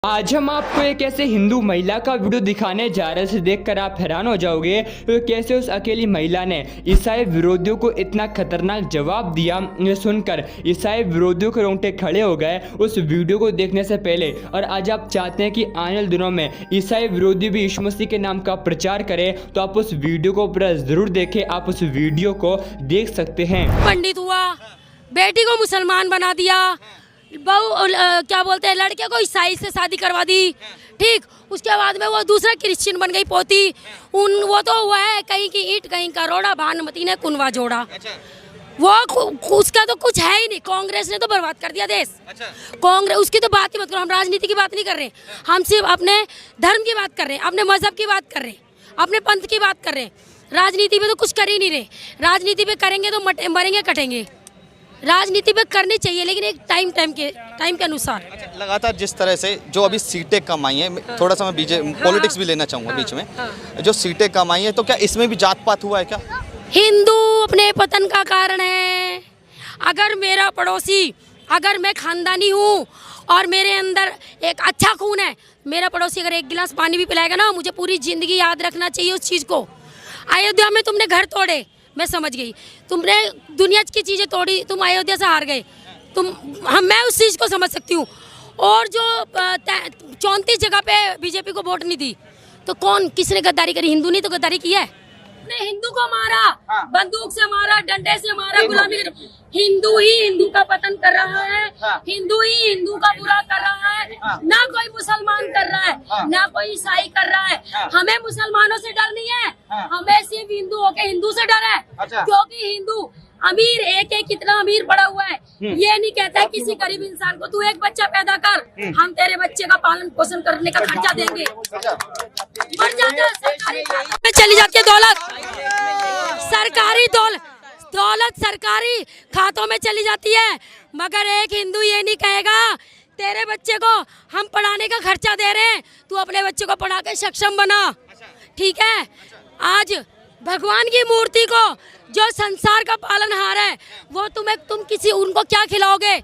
आज हम आपको एक ऐसे हिंदू महिला का वीडियो दिखाने जा रहे हैं जिसे देखकर आप हैरान हो जाओगे कैसे उस अकेली महिला ने ईसाई विरोधियों को इतना खतरनाक जवाब दिया। ये सुनकर ईसाई विरोधियों के रोंगटे खड़े हो गए उस वीडियो को देखने से पहले। और आज आप चाहते हैं कि आने वाले दिनों में ईसाई विरोधी भी यीशु मसीह के नाम का प्रचार करें तो आप उस वीडियो को पूरा जरूर देखें। आप उस वीडियो को देख सकते हैं। पंडित हुआ, बेटी को मुसलमान बना दिया, बहू क्या बोलते हैं लड़के को ईसाई से शादी करवा दी, ठीक। उसके बाद में वो दूसरा क्रिश्चियन बन गई पोती। वो तो हुआ है कहीं की ईंट कहीं का रोड़ा, भानुमती ने कुनवा जोड़ा। वो उसका तो कुछ है ही नहीं। कांग्रेस ने तो बर्बाद कर दिया देश। कांग्रेस उसकी तो बात ही मत करो। हम राजनीति की बात नहीं कर रहे, हम सिर्फ अपने धर्म की बात कर रहे हैं, अपने मजहब की बात कर रहे हैं, अपने पंथ की बात कर रहे हैं। राजनीति में तो कुछ कर ही नहीं रहे। राजनीति पे करेंगे तो मरेंगे कटेंगे। राजनीति पे करनी चाहिए लेकिन एक टाइम के अनुसार। लगातार जिस तरह से जो अभी सीटें कम आई हैं, थोड़ा सा मैं पॉलिटिक्स भी लेना चाहूँगा बीच में। जो सीटें कम आई हैं तो क्या इसमें भी जात पात हुआ है क्या? हिंदू अपने पतन का कारण है। अगर मेरा पड़ोसी, अगर मैं खानदानी हूँ और मेरे अंदर एक अच्छा खून है, मेरा पड़ोसी अगर एक गिलास पानी भी पिलाएगा ना, मुझे पूरी जिंदगी याद रखना चाहिए उस चीज़ को। अयोध्या में तुमने घर तोड़े, मैं समझ गई। तुमने दुनिया की चीज़ें तोड़ी, तुम अयोध्या से हार गए। मैं उस चीज़ को समझ सकती हूँ। और जो 34 जगह पे बीजेपी को वोट नहीं दी तो किसने गद्दारी करी? हिंदू ने तो गद्दारी की है। ने हिंदू को मारा, बंदूक से मारा, डंडे से मारा, गुलामी। हिंदू ही हिंदू का पतन कर रहा है, हिंदू ही हिंदू का बुरा कर रहा है। ना कोई मुसलमान कर रहा है, ना कोई ईसाई कर रहा है। हमें मुसलमानों से डर नहीं है, हमें सिर्फ हिंदू होके हिंदू से डर है। क्योंकि हिंदू अमीर एक कितना अमीर पड़ा हुआ है। ये नहीं कहता है किसी गरीब इंसान को तू एक बच्चा पैदा कर, हम तेरे बच्चे का पालन पोषण करने का खर्चा देंगे। मर जाता है, सरकारी में चली जाती है दौलत, सरकारी दौलत सरकारी खातों में चली जाती है। मगर एक हिंदू ये नहीं कहेगा तेरे बच्चे को हम पढ़ाने का खर्चा दे रहे हैं, तू अपने बच्चे को पढ़ा के सक्षम बना। ठीक है। आज भगवान की मूर्ति को जो संसार का पालनहार है वो तुम किसी उनको क्या खिलाओगे?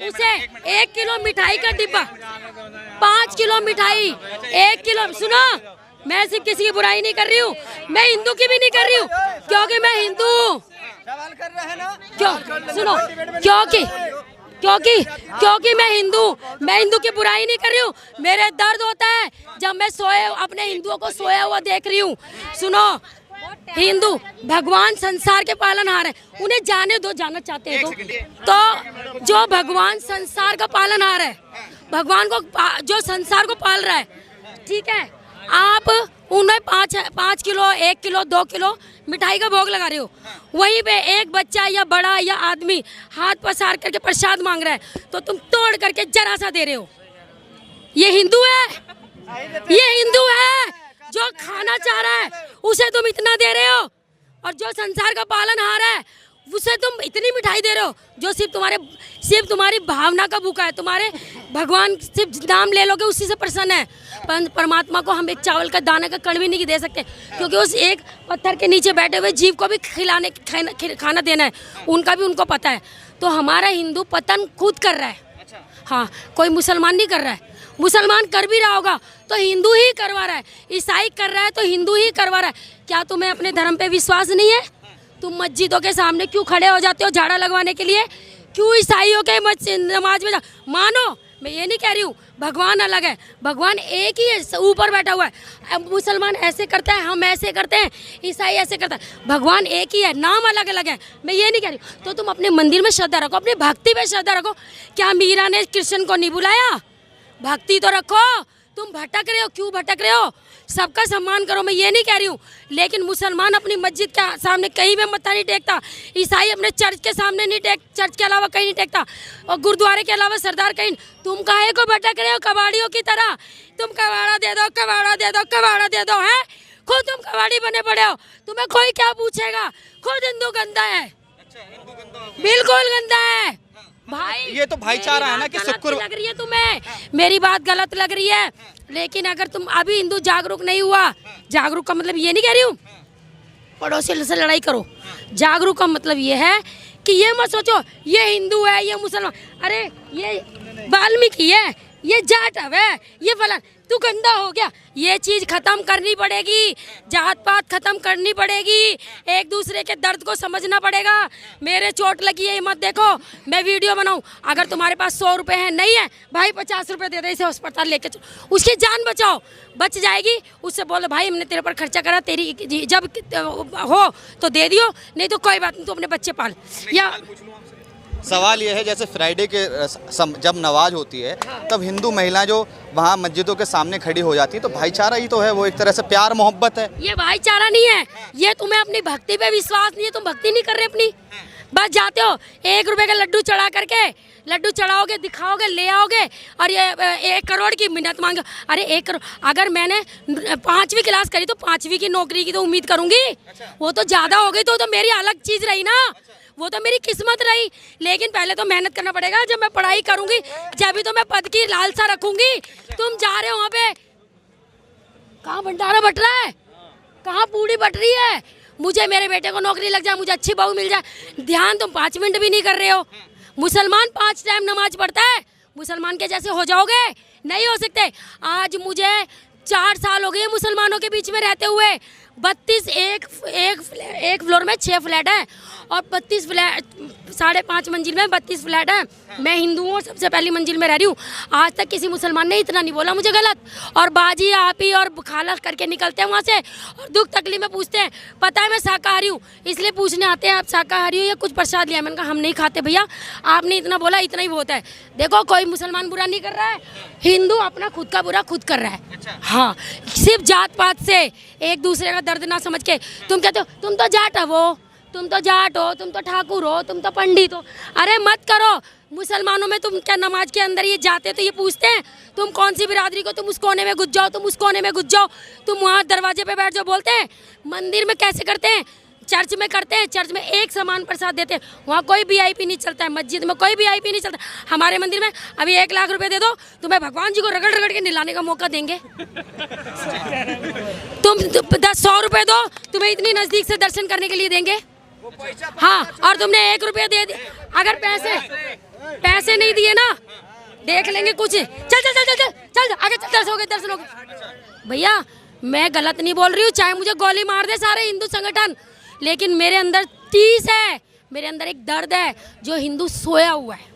उसे 1 किलो मिठाई का डिब्बा, 5 किलो मिठाई, 1 किलो। सुनो, मैं सिर्फ किसी की बुराई नहीं कर रही हूँ, मैं हिंदू की भी नहीं कर रही हूँ क्योंकि मैं हिंदू हूँ। सवाल कर रहे हैं ना? क्यों? सुनो, क्योंकि मैं हिंदू की बुराई नहीं कर रही हूँ। मेरे दर्द होता है जब मैं अपने हिंदुओं को सोया हुआ देख रही हूँ। सुनो, हिंदू भगवान संसार के पालनहार है, उन्हें जाने दो, जाना चाहते हैं तो जो भगवान संसार का पालनहार है, भगवान को जो संसार को पाल रहा है, ठीक है, आप उन्हें 5 किलो, 1 किलो, 2 किलो मिठाई का भोग लगा रहे हो। वहीं पे एक बच्चा या बड़ा या आदमी हाथ पसार करके प्रसाद मांग रहा है तो तुम तोड़ करके जरा सा दे रहे हो। ये हिंदू है? ये हिंदू है? जो खाना चाह रहा है उसे तुम इतना दे रहे हो और जो संसार का पालनहार है उसे तुम इतनी मिठाई दे रहे हो जो सिर्फ तुम्हारी भावना का भूखा है। तुम्हारे भगवान सिर्फ नाम ले लोगे उसी से प्रसन्न है। परमात्मा को हम एक चावल का दाने का कण भी नहीं दे सकते क्योंकि उस एक पत्थर के नीचे बैठे हुए जीव को भी खाना देना है, उनका भी उनको पता है। तो हमारा हिंदू पतन खुद कर रहा है। हाँ, कोई मुसलमान नहीं कर रहा है। मुसलमान कर भी रहा होगा तो हिंदू ही करवा रहा है, ईसाई कर रहा है तो हिंदू ही करवा रहा है। क्या तुम्हें अपने धर्म पे विश्वास नहीं है? तुम मस्जिदों के सामने क्यों खड़े हो जाते हो झाड़ा लगवाने के लिए? क्यों ईसाइयों के नमाज में मानो, मैं ये नहीं कह रही हूँ, भगवान अलग है, भगवान एक ही है, ऊपर बैठा हुआ है। मुसलमान ऐसे करता है, हम ऐसे करते हैं, ईसाई ऐसे करता है, भगवान एक ही है, नाम अलग अलग है। मैं ये नहीं कह रही हूँ। तो तुम अपने मंदिर में श्रद्धा रखो, अपनी भक्ति में श्रद्धा रखो। क्या मीरा ने कृष्ण को नहीं बुलाया? भक्ति तो रखो। तुम भटक रहे हो, क्यों भटक रहे हो? सबका सम्मान करो, मैं ये नहीं कह रही हूँ। लेकिन मुसलमान अपनी मस्जिद के सामने कहीं भी मत्था नहीं टेकता, ईसाई अपने चर्च के सामने नहीं चर्च के अलावा कहीं नहीं टेकता, और गुरुद्वारे के अलावा सरदार कहीं। तुम काहे को भटक रहे हो कबाड़ियों की तरह? तुम कबाड़ा दे दो, कबाड़ा दे दो, कबाड़ा दे दो, है? खुद तुम कबाड़ी बने पड़े हो, तुम्हें कोई क्या पूछेगा? खुद हिंदू गंदा है। बिल्कुल गंदा है भाई। ये तो भाईचारा है ना कि शुक्र लग रही है तुम्हें, मेरी बात गलत लग रही है। लेकिन अगर तुम अभी हिंदू जागरूक नहीं हुआ, जागरूक का मतलब ये नहीं कह रही हूँ पड़ोसी से लड़ाई करो। जागरूक का मतलब ये है कि ये मत सोचो ये हिंदू है, ये मुसलमान। अरे ये वाल्मीकि है, ये जाट है, ये फलान, तू गंदा हो गया। ये चीज़ खत्म करनी पड़ेगी, जात पात खत्म करनी पड़ेगी, एक दूसरे के दर्द को समझना पड़ेगा। मेरे चोट लगी है, मत देखो मैं वीडियो बनाऊं। अगर तुम्हारे पास 100 रुपये है, नहीं है भाई 50 रुपये दे दे, इसे अस्पताल लेके चलो, उसकी जान बचाओ, बच जाएगी। उससे बोलो भाई हमने तेरे पर खर्चा करा, तेरी जब हो तो दे दियो, नहीं तो कोई बात नहीं, तू अपने बच्चे पाल। या सवाल ये है, जैसे फ्राइडे के जब नमाज होती है तब हिंदू महिलाएं जो वहाँ मस्जिदों के सामने खड़ी हो जाती है, तो भाईचारा ही तो है, वो एक तरह से प्यार मोहब्बत है। ये भाईचारा नहीं है, ये तुम्हें अपनी भक्ति पे विश्वास नहीं है, तुम भक्ति नहीं कर रहे अपनी। बस जाते हो 1 रुपए का लड्डू चढ़ा करके, लड्डू चढ़ाओगे, दिखाओगे, ले आओगे, और ये 1 करोड़ की मिन्नत मांगो। अरे 1 करोड़, अगर मैंने 5वीं क्लास करी तो 5वीं की नौकरी की तो उम्मीद करूंगी। वो तो ज़्यादा हो गई तो मेरी अलग चीज़ रही ना, वो तो मेरी किस्मत रही। लेकिन पहले तो मेहनत करना पड़ेगा। जब मैं पढ़ाई करूंगी जब भी तो मैं पद की लालसा रखूंगी। तुम जा रहे हो वहाँ पे, कहाँ भंडारा बट रहा है, कहाँ पूड़ी बट रही है। मुझे मेरे बेटे को नौकरी लग जाए, मुझे अच्छी बहू मिल जाए, ध्यान तुम 5 मिनट भी नहीं कर रहे हो। मुसलमान 5 टाइम नमाज पढ़ता है, मुसलमान के जैसे हो जाओगे, नहीं हो सकते। आज मुझे 4 साल हो गए मुसलमानों के बीच में रहते हुए। 32 एक फ्लोर में 6 फ्लैट है, और 32 फ्लैट 5.5 मंजिल में 32 फ्लैट है। मैं हिंदू हूँ, सबसे पहली मंजिल में रह रही हूँ। आज तक किसी मुसलमान ने इतना नहीं बोला मुझे गलत। और बाजी आपी और खाला करके निकलते हैं वहाँ से, और दुख तकलीफ में पूछते हैं, पता है मैं शाकाहारी हूँ, इसलिए पूछने आते हैं आप शाकाहारी हो या कुछ प्रसाद लिया। मैंने कहा हम नहीं खाते भैया, आपने इतना बोला, इतना ही बहुत है। देखो कोई मुसलमान बुरा नहीं कर रहा है, हिंदू अपना खुद का बुरा खुद कर रहा है। हाँ, सिर्फ जात पात से एक दूसरे का दर्द ना समझ के तुम कहते हो तुम तो जाट हो, तुम तो जाट हो, तुम तो ठाकुर हो, तुम तो पंडित हो। अरे मत करो। मुसलमानों में तुम क्या नमाज के अंदर ये जाते तो ये पूछते हैं तुम कौन सी बिरादरी को, तुम उस कोने में घुस जाओ, तुम उस कोने में घुस जाओ, तुम वहाँ दरवाजे पे बैठ जाओ। बोलते हैं मंदिर में कैसे करते हैं, चर्च में करते हैं, चर्च में एक समान प्रसाद देते हैं, वहाँ कोई VIP नहीं चलता है, मस्जिद में कोई VIP नहीं चलता। हमारे मंदिर में अभी 1 लाख रुपए दे दो, तुम्हें भगवान जी को रगड़ रगड़ के नहलाने का मौका देंगे। तुम 100 रुपए दो, तुम्हें इतनी नज़दीक से दर्शन करने के लिए देंगे। हाँ, और तुमने 1 रुपया दे दिया, अगर पैसे नहीं दिए ना, देख लेंगे कुछ। चल चल चल चल चल चल आगे चल, दर्शन हो गए। भैया मैं गलत नहीं बोल रही हूँ, चाहे मुझे गोली मार दे सारे हिंदू संगठन, लेकिन मेरे अंदर 30 है, मेरे अंदर एक दर्द है जो हिंदू सोया हुआ है।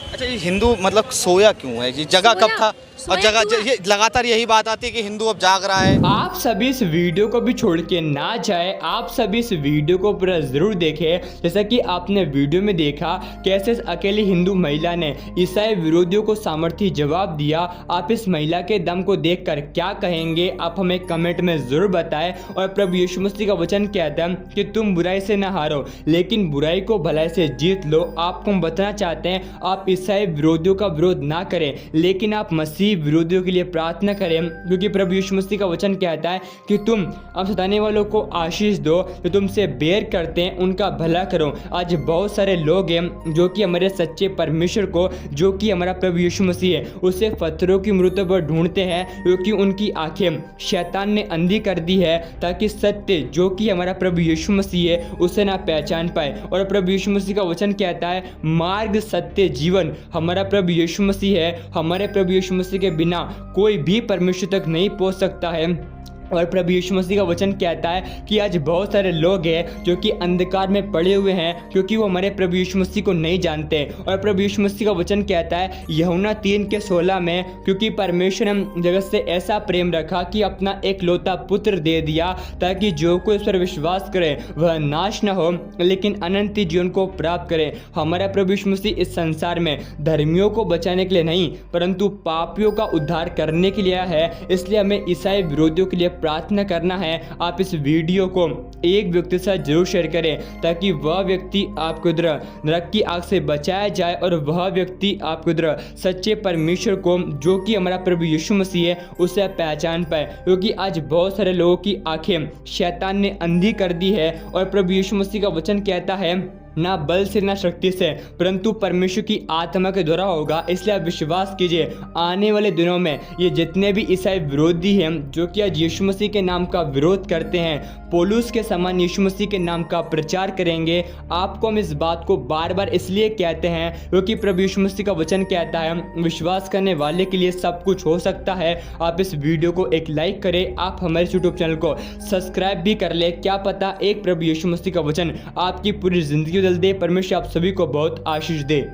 अच्छा, ये हिंदू मतलब सोया क्यों है? ये जगह कब था? और जगह ये लगातार यही बात आती है कि हिंदू अब जाग रहा है। आप सभी इस वीडियो को भी छोड़ के ना जाए, आप सभी इस वीडियो को पूरा जरूर देखें। जैसा कि आपने वीडियो में देखा कैसे इस अकेली हिंदू महिला ने ईसाई विरोधियों को सामर्थ्य जवाब दिया। आप इस महिला के दम को देखकर क्या कहेंगे, आप हमें कमेंट में जरूर बताएं। और प्रभु यीशु मसीह का वचन कहता है कि तुम बुराई से ना हारो, लेकिन बुराई को भलाई से जीत लो। आपको हम बताना चाहते हैं, आप ईसाई विरोधियों का विरोध ना करें, लेकिन आप मसीह विरोधियों के लिए प्रार्थना करें, क्योंकि प्रभु यीशु मसीह का वचन कहता है कि तुम अब सताने वालों को आशीष दो, जो तुमसे बैर करते हैं उनका भला करो। आज बहुत सारे लोग हैं जो कि हमारे सच्चे परमेश्वर को, जो कि हमारा प्रभु यीशु मसीह है, उसे पत्थरों की मूर्तों पर ढूंढते हैं, क्योंकि उनकी आंखें शैतान ने अंधी कर दी है, ताकि सत्य जो कि हमारा प्रभु यीशु मसीह है उसे ना पहचान पाए। और प्रभु यीशु मसीह का वचन कहता है, मार्ग सत्य जीवन हमारा प्रभु यीशु मसीह है। हमारे प्रभु यीशु मसीह के बिना कोई भी परमेश्वर तक नहीं पहुंच सकता है। और प्रभु यीशु मसीह का वचन कहता है कि आज बहुत सारे लोग हैं जो कि अंधकार में पड़े हुए हैं, क्योंकि वो हमारे प्रभु यीशु मसीह को नहीं जानते। और प्रभु यीशु मसीह का वचन कहता है यूहन्ना 3:16 में, क्योंकि परमेश्वर ने जगत से ऐसा प्रेम रखा कि अपना एकलौता पुत्र दे दिया, ताकि जो कोई उस पर विश्वास करे वह नाश न हो, लेकिन अनंत जीवन को प्राप्त करे। हमारा प्रभु यीशु मसीह इस संसार में धर्मियों को बचाने के लिए नहीं, परंतु पापियों का उद्धार करने के लिए आया है। इसलिए हमें ईसाई विरोधियों के लिए प्रार्थना करना है। आप इस वीडियो को एक व्यक्ति के साथ जरूर शेयर करें, ताकि वह व्यक्ति आपको इधर नरक की आग से बचाया जाए, और वह व्यक्ति आपको इधर सच्चे परमेश्वर को, जो कि हमारा प्रभु यीशु मसीह है, उसे पहचान पाए। क्योंकि आज बहुत सारे लोगों की आंखें शैतान ने अंधी कर दी है। और प्रभु यीशु मसीह का वचन कहता है ना बल से ना शक्ति से परंतु परमेश्वर की आत्मा के द्वारा होगा। इसलिए आप विश्वास कीजिए आने वाले दिनों में ये जितने भी ईसाई विरोधी हैं जो कि आज यीशु मसीह के नाम का विरोध करते हैं, पौलुस के समान यीशु मसीह के नाम का प्रचार करेंगे। आपको हम इस बात को बार बार इसलिए कहते हैं क्योंकि प्रभु यीशु मसीह का वचन कहता है विश्वास करने वाले के लिए सब कुछ हो सकता है। आप इस वीडियो को एक लाइक करें, आप हमारे यूट्यूब चैनल को सब्सक्राइब भी कर ले। क्या पता एक प्रभु यीशु मसीह का वचन आपकी पूरी जिंदगी बदल दे। परमेश्वर आप सभी को बहुत आशीष दे।